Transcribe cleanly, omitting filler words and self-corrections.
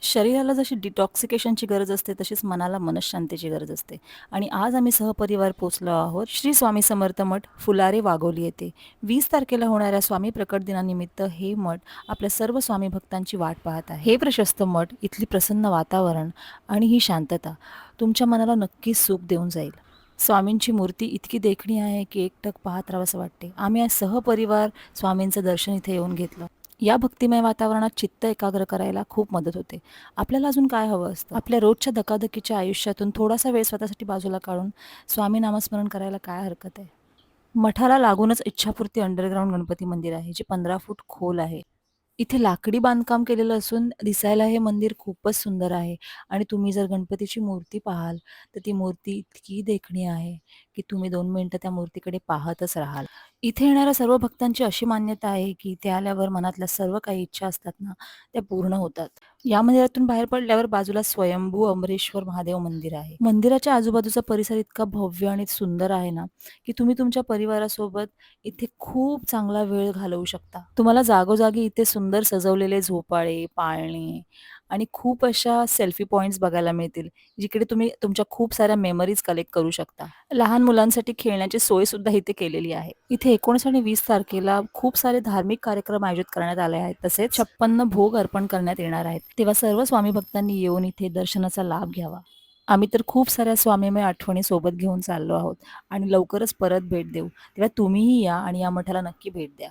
शरीराला जशी डिटॉक्सिकेशनची गरज असते, तशीच मनाला मनःशांतीची गरज असते. आणि आज आम्ही सहपरिवार पोचलो आहोत श्री स्वामी समर्थ मठ फुलारे वाघोली येथे. 20 तारखेला होणाऱ्या स्वामी प्रकट दिनानिमित्त हे मठ आपल्या सर्व स्वामी भक्तांची वाट पाहत आहे. हे प्रशस्त मठ, इथली प्रसन्न वातावरण आणि ही शांतता तुमच्या मनाला नक्कीच सुख देऊन जाईल. स्वामींची मूर्ती इतकी देखणी आहे की एकटक पाहत राहावंसं वाटते. आम्ही आज सहपरिवार स्वामींचं दर्शन इथे येऊन घेतलं. या भक्तिमय वातावरणात चित्त एकाग्र करायला खूप मदत होते. आपल्याला अजून काय हवं असतं? आपल्या रोजच्या धकाधकीच्या आयुष्यातून थोडासा वेळ स्वतःसाठी बाजूला काढून स्वामी नामस्मरण करायला काय हरकत आहे? मठाला लागूनच इच्छापूर्ती अंडरग्राउंड गणपती मंदिर आहे, जे 15 फूट खोल आहे. इथे लाकडी बांधकाम केलेलं असून दिसायला हे मंदिर खूपच सुंदर आहे. आणि तुम्ही जर गणपतीची मूर्ती पाहाल, तर ती मूर्ती इतकी देखणी आहे, की तुम्ही 2 मिनिटं त्या मूर्तीकडे पाहतच राहाल. इथे येणाऱ्या सर्व भक्तांची अशी मान्यता आहे, की इथे आल्यावर मनातल्या सर्व काही इच्छा असतात ना, त्या पूर्ण होतात. या मंदिरातून बाहेर पडल्यावर बाजूला स्वयंभू अमरेश्वर महादेव मंदिर आहे. मंदिराच्या आजूबाजूचा परिसर इतका भव्य आणि सुंदर आहे ना, की तुम्ही तुमच्या परिवारासोबत इथे खूप चांगला वेळ घालवू शकता. तुम्हाला जागोजागी इथे सुंदर सजवलेले झोपाळे, पाळणे आणि खूप अशा सेल्फी पॉइंट्स बघायला मिळतील, जिकडे तुम्ही तुमच्या खूप साऱ्या मेमरीज कलेक्ट करू शकता. लहान मुलांसाठी खेळण्याची सोय सुद्धा इथे केलेली आहे. इथे 19 आणि 20 तारखेला खूप सारे धार्मिक कार्यक्रम आयोजित करण्यात आले आहेत. तसेच 56 भोग अर्पण करण्यात येणार आहेत. तेव्हा सर्व स्वामी भक्तांनी येऊन इथे दर्शनाचा लाभ घ्यावा. आम्ही तर खूप साऱ्या स्वामीमय आठवणी सोबत घेऊन चाललो आहोत आणि लवकरच परत भेट देऊ. तेव्हा तुम्हीही या आणि या मठाला नक्की भेट द्या.